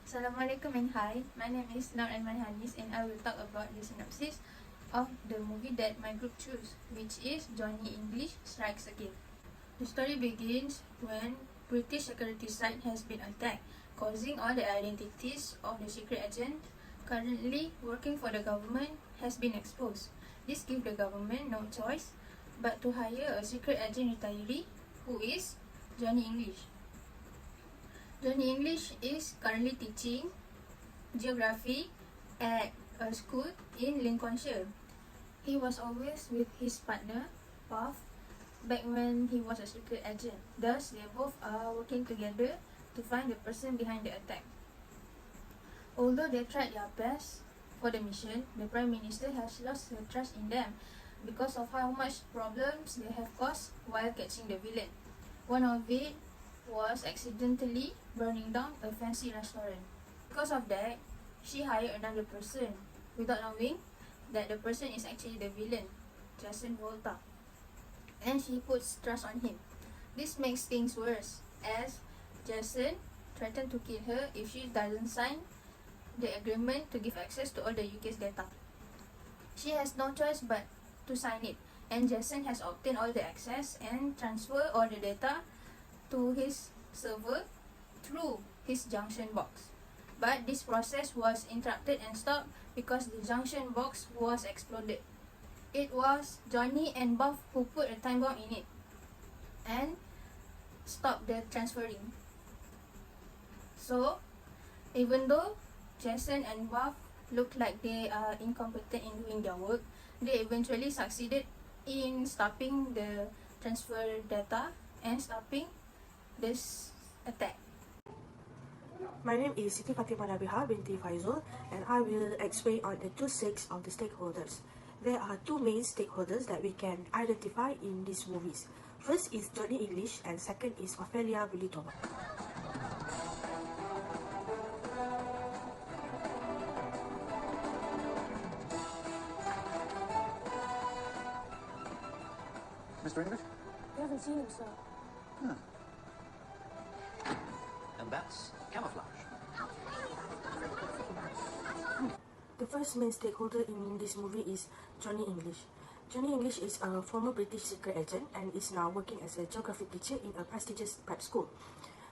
Assalamualaikum and hi, my name is Nur Aiman Hanis and I will talk about the synopsis of the movie that my group chose, which is Johnny English Strikes Again. The story begins when British security site has been attacked, causing all the identities of the secret agent currently working for the government has been exposed. This gives the government no choice but to hire a secret agent retiree who is Johnny English. Johnny English is currently teaching geography at a school in Lincolnshire. He was always with his partner, Puff, back when he was a secret agent. Thus, they both are working together to find the person behind the attack. Although they tried their best for the mission, the Prime Minister has lost her trust in them because of how much problems they have caused while catching the villain. One of it was accidentally burning down a fancy restaurant. Because of that, she hired another person without knowing that the person is actually the villain, Jason Volta, and she puts trust on him. This makes things worse as Jason threatened to kill her if she doesn't sign the agreement to give access to all the UK's data. She has no choice but to sign it, and Jason has obtained all the access and transfer all the data to his server through his junction box. But this process was interrupted and stopped because the junction box was exploded. It was Johnny and Buff who put a time bomb in it and stopped the transferring. So, even though Jason and Buff look like they are incompetent in doing their work, they eventually succeeded in stopping the transfer data and stopping this attack. My name is Siti Fatimah Nabiha binti Faizul, and I will explain on the two stakes of the stakeholders. There are two main stakeholders that we can identify in these movies. First is Johnny English and second is Ophelia Bulitova. Mr. English? We haven't seen him, sir. Huh. And that's camouflage. The first main stakeholder in this movie is Johnny English. Johnny English is a former British secret agent and is now working as a geography teacher in a prestigious prep school.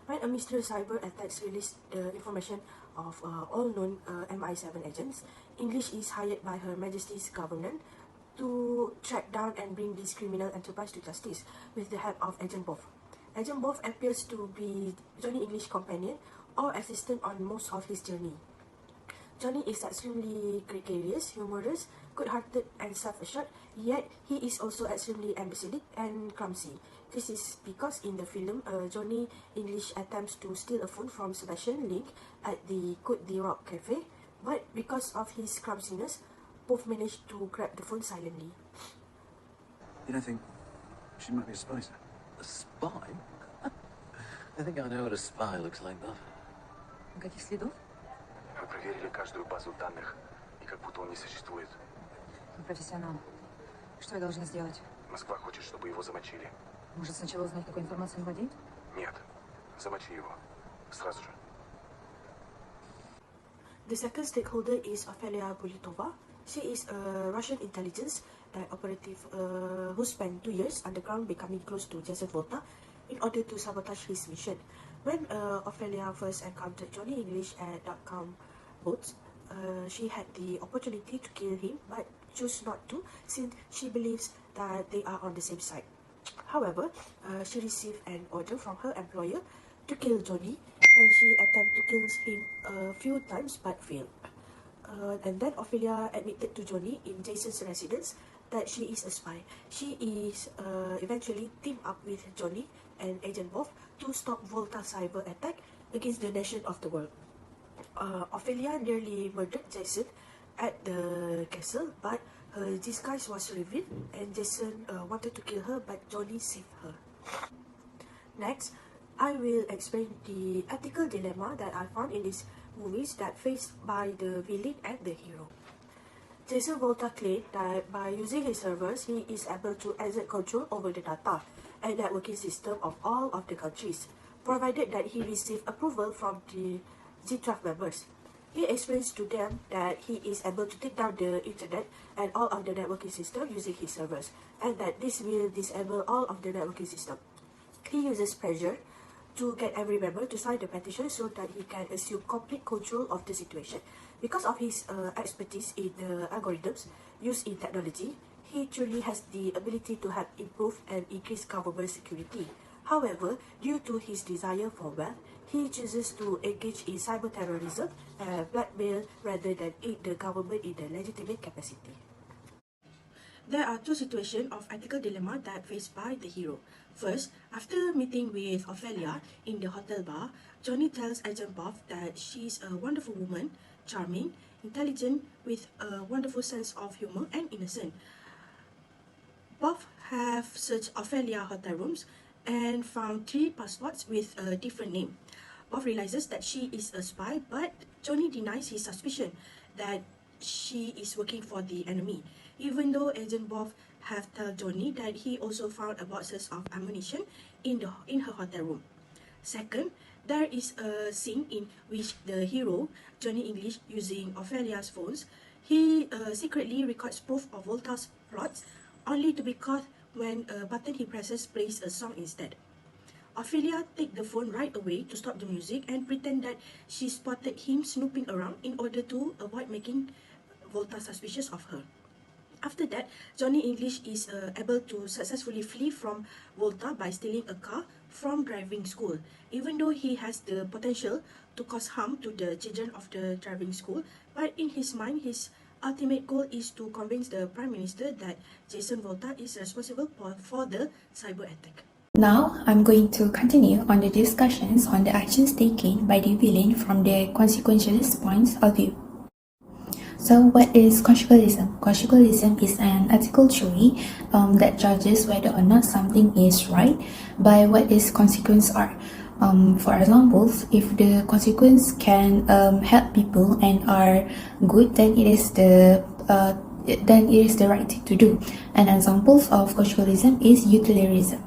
When a mysterious cyber attacks released the information of all known MI7 agents, English is hired by Her Majesty's government to track down and bring this criminal enterprise to justice with the help of Agent Boff. Agent Boff appears to be Johnny English's companion or assistant on most of his journey. Johnny is extremely gregarious, humorous, good-hearted and self-assured, yet he is also extremely imbecilic and clumsy. This is because in the film, Johnny English attempts to steal a phone from Sebastian Link at the Côte d'Ivoire cafe, but because of his clumsiness, both managed to grab the phone silently. You don't think she might be a spy, sir? A spy? I think I know what a spy looks like, Buff. Никаких следов? Мы проверили каждую базу данных, и как будто он не существует. Он профессионал. Что я должна сделать? Москва хочет, чтобы его замочили. Может, сначала узнать, какой информацией он владеет? Нет, замочи его. Сразу же. The second stakeholder is Ophelia Bulitova. She is a Russian intelligence operative who spent 2 years underground becoming close to Jason Volta in order to sabotage his mission. When Ophelia first encountered Johnny English at .com boats, she had the opportunity to kill him but chose not to since she believes that they are on the same side. However, she received an order from her employer to kill Johnny and she attempted to kill him a few times but failed. And then Ophelia admitted to Johnny in Jason's residence that she is a spy. She is eventually teamed up with Johnny and Agent Boff to stop Volta's cyber attack against the nation of the world. Ophelia nearly murdered Jason at the castle, but her disguise was revealed and Jason wanted to kill her, but Johnny saved her. Next, I will explain the ethical dilemma that I found in these movies that faced by the villain and the hero. Jason Volta claimed that by using his servers, he is able to exert control over the data and networking system of all of the countries, provided that he received approval from the G12 members. He explains to them that he is able to take down the internet and all of the networking system using his servers, and that this will disable all of the networking system. He uses pressure to get every member to sign the petition so that he can assume complete control of the situation. Because of his expertise in the algorithms used in technology, he truly has the ability to help improve and increase government security. However, due to his desire for wealth, he chooses to engage in cyber terrorism and blackmail rather than aid the government in the legitimate capacity. There are two situations of ethical dilemma that faced by the hero. First, after meeting with Ophelia in the hotel bar, Johnny tells Agent Bob that she's a wonderful woman, charming, intelligent, with a wonderful sense of humor and innocent. Both have searched Ophelia hotel rooms and found 3 passports with a different name. Bob realizes that she is a spy, but Johnny denies his suspicion that she is working for the enemy, even though Agent Bob have told Johnny that he also found a boxes of ammunition in her hotel room. Second, there is a scene in which the hero, Johnny English, using Ophelia's phones, he secretly records proof of Volta's plots, only to be caught when a button he presses plays a song instead. Ophelia takes the phone right away to stop the music and pretend that she spotted him snooping around in order to avoid making Volta suspicious of her. After that, Johnny English is able to successfully flee from Volta by stealing a car from driving school. Even though he has the potential to cause harm to the children of the driving school, but in his mind, his ultimate goal is to convince the Prime Minister that Jason Volta is responsible for the cyber attack. Now, I'm going to continue on the discussions on the actions taken by the villain from the consequentialist points of view. So, what is consequentialism? Consequentialism is an ethical theory that judges whether or not something is right by what its consequences are. For example, if the consequence can help people and are good, then it is the right thing to do. An example of consequentialism is utilitarianism.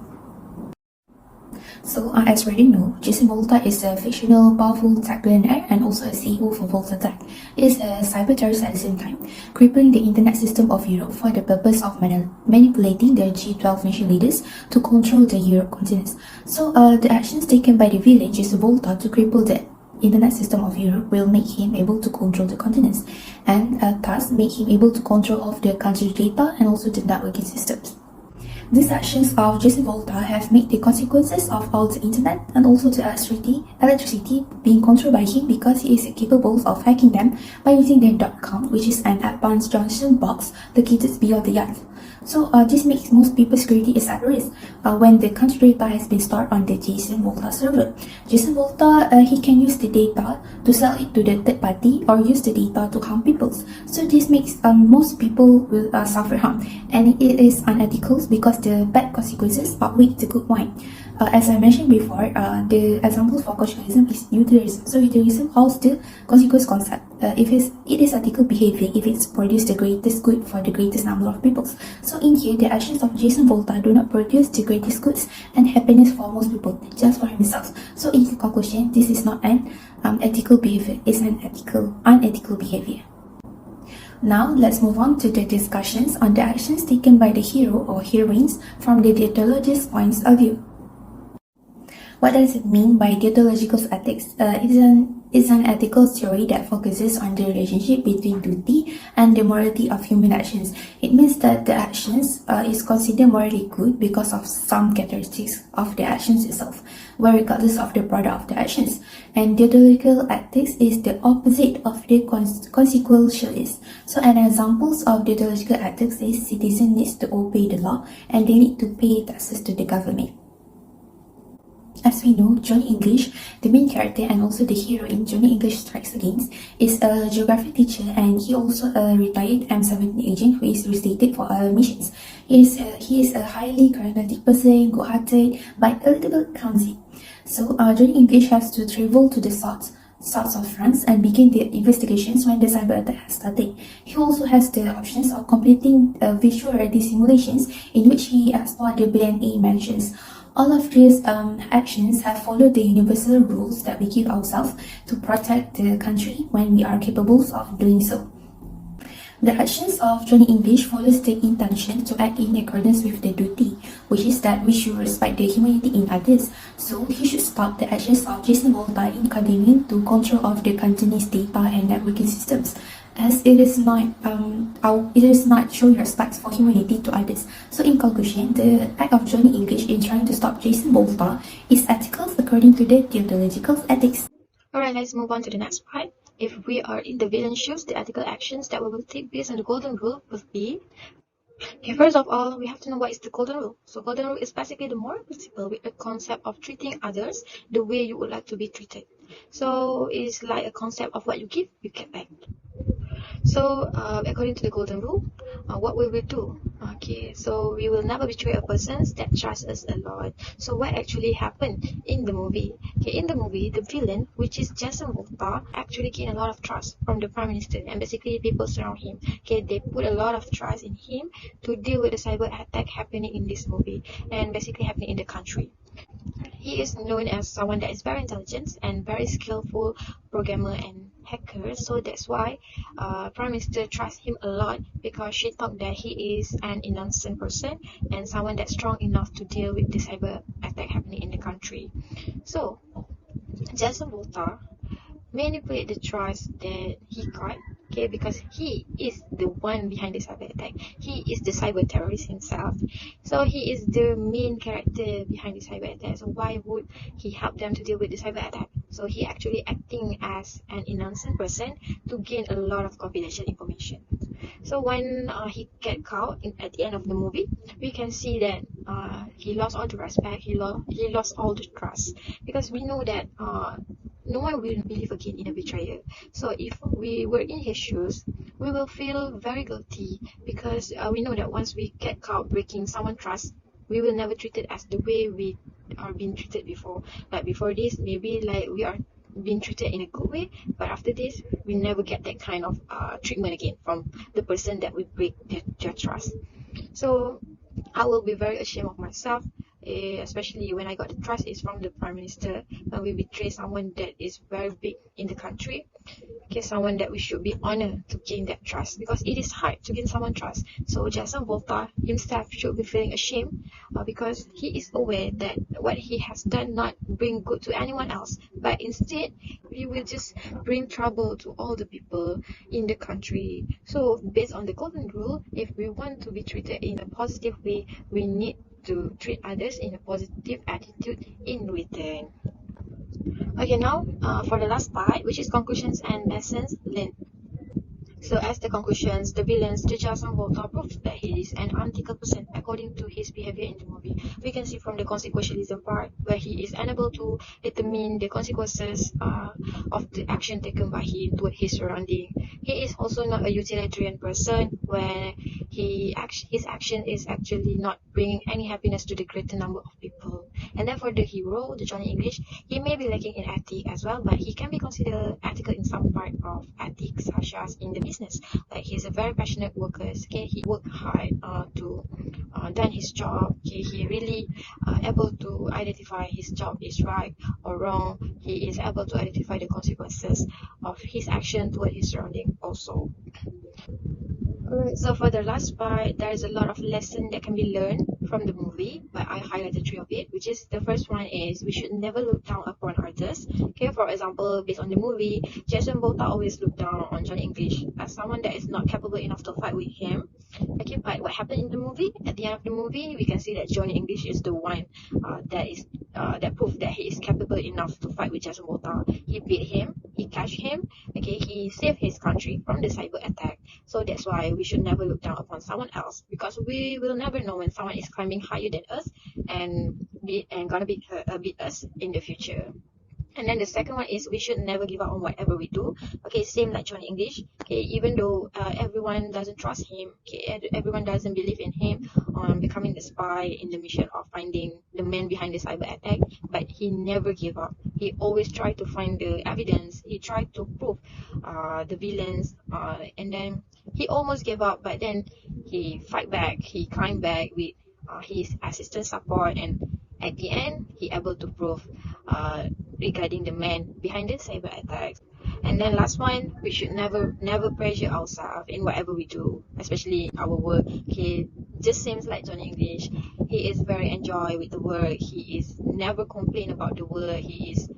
So, as we already know, Jason Volta is a fictional, powerful tech billionaire and also a CEO for Volta Tech. He is a cyber terrorist at the same time, crippling the internet system of Europe for the purpose of manipulating the G12 nation leaders to control the Europe continent. So, the actions taken by the villain Jason Volta to cripple the internet system of Europe will make him able to control the continents and thus make him able to control of the country's data and also the networking systems. These actions of Jason Volta have made the consequences of all the internet and also the electricity being controlled by him because he is capable of hacking them by using their .com, which is an advanced junction box located beyond the earth. So this makes most people's security is at risk when the country data has been stored on the Jason Volta server. Jason Volta, he can use the data to sell it to the third party or use the data to harm people. So this makes most people will suffer harm, and it is unethical because the bad consequences outweigh the good one. As I mentioned before, the example for consequentialism is utilitarianism. So utilitarianism holds the consequence concept. It is ethical behavior if it's produced the greatest good for the greatest number of people. So in here, the actions of Jason Volta do not produce the greatest goods and happiness for most people, just for himself. So in conclusion, this is not an ethical behavior. It's an unethical behavior. Now, let's move on to the discussions on the actions taken by the hero or heroines from the deontologist's points of view. What does it mean by deontological ethics? It's an ethical theory that focuses on the relationship between duty and the morality of human actions. It means that the actions is considered morally good because of some characteristics of the actions itself, regardless of the product of the actions. And deontological ethics is the opposite of the consequentialist. So an example of deontological ethics is citizen needs to obey the law and they need to pay taxes to the government. As we know, Johnny English, the main character and also the hero in Johnny English Strikes Again, is a geography teacher and he also a retired M17 agent who is restated for other missions. He is a highly charismatic person, good-hearted, but a little bit clumsy. So Johnny English has to travel to the south of France and begin the investigations when the cyber attack has started. He also has the options of completing virtual reality simulations in which he explores the Plan A mansions. All of these actions have followed the universal rules that we give ourselves to protect the country when we are capable of doing so. The actions of Johnny English follows the intention to act in accordance with the duty, which is that we should respect the humanity in others. So he should stop the actions of Jason Volta in continuing to control of the company's data and networking systems, as it is not showing respect for humanity to others. So in conclusion, the act of Johnny English in trying to stop Jason Volta is ethical according to the deontological ethics. Alright, let's move on to the next part. If we are in the villain shoes, the ethical actions that we will take based on the golden rule will be... Okay, first of all, we have to know what is the golden rule. So golden rule is basically the moral principle with the concept of treating others the way you would like to be treated. So it's like a concept of what you give, you get back. So according to the golden rule, what will we do? Okay, so we will never betray a person that trusts us a lot. So what actually happened in the movie? Okay, in the movie, the villain, which is Jason Volta, actually gained a lot of trust from the Prime Minister, and basically people surround him. Okay, they put a lot of trust in him to deal with the cyber attack happening in this movie and basically happening in the country. He is known as someone that is very intelligent and very skillful programmer and hacker, so that's why Prime Minister trusts him a lot, because she thought that he is an innocent person and someone that's strong enough to deal with the cyber attack happening in the country. So Jason Volta manipulate the trust that he got, okay, because he is the one behind the cyber attack. He is the cyber terrorist himself, so he is the main character behind the cyber attack. So why would he help them to deal with the cyber attack? So he actually acting as an innocent person to gain a lot of confidential information. So when he get caught at the end of the movie, we can see that he lost all the respect, he lost all the trust, because we know that no one will believe again in a betrayer. So if we were in his shoes, we will feel very guilty, because we know that once we get caught breaking someone's trust, we will never treat it as the way we are being treated before. Like before this, maybe like we are being treated in a good way, but after this, we never get that kind of treatment again from the person that we break their trust. So I will be very ashamed of myself, especially when I got the trust is from the Prime Minister, when we betray someone that is very big in the country. Okay, someone that we should be honored to gain that trust, because it is hard to gain someone's trust. So Jason Volta himself should be feeling ashamed, because he is aware that what he has done not bring good to anyone else, but instead he will just bring trouble to all the people in the country. So based on the golden rule, if we want to be treated in a positive way, we need to treat others in a positive attitude in return. Okay, now for the last part, which is conclusions and lessons learned. So as the conclusions, the villains, the Jason Volta proved that he is an unethical person according to his behavior in the movie. We can see from the consequentialism part, where he is unable to determine the consequences of the action taken by him toward his surrounding. He is also not a utilitarian person, where his action is actually not bringing any happiness to the greater number of people. And then for the hero, the Johnny English, he may be lacking in ethics as well, but he can be considered ethical in some part of ethics, such as in the business. Like he's a very passionate worker. Okay, he worked hard to done his job. Okay, he really able to identify his job is right or wrong. He is able to identify the consequences of his action toward his surrounding also. Alright, so for the last part, there is a lot of lesson that can be learned from the movie, but I highlighted three of it, which is the first one is we should never look down upon others. Okay, for example, based on the movie, Jason Volta always looked down on Johnny English as someone that is not capable enough to fight with him. Okay, but what happened in the movie? At the end of the movie, we can see that Johnny English is the one that proved that he is capable enough to fight with Jason Volta. He beat him, he catched him. Okay, he saved his country from the cyber attack. So that's why we should never look down upon someone else, because we will never know when someone is climbing higher than us and gonna beat us in the future. And then the second one is we should never give up on whatever we do. Okay, same like Johnny English. Okay, even though everyone doesn't trust him, okay, everyone doesn't believe in him on becoming the spy in the mission of finding the man behind the cyber attack, but he never gave up. He always tried to find the evidence. He tried to prove the villains, and then he almost gave up, but then he fight back. He climbed back with his assistant support, and At the end, he able to prove regarding the man behind the cyber attacks. And then last one, we should never pressure ourselves in whatever we do, especially our work. Okay, just seems like Johnny English. He is very enjoy with the work. He is never complain about the work. He is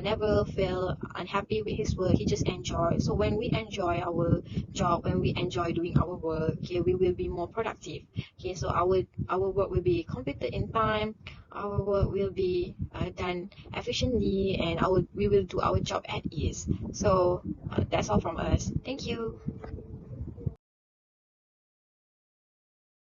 never feel unhappy with his work. He just enjoy. So when we enjoy our job, when we enjoy doing our work, okay, we will be more productive. Okay, so our work will be completed in time. Our work will be done efficiently, and we will do our job at ease. So that's all from us. Thank you.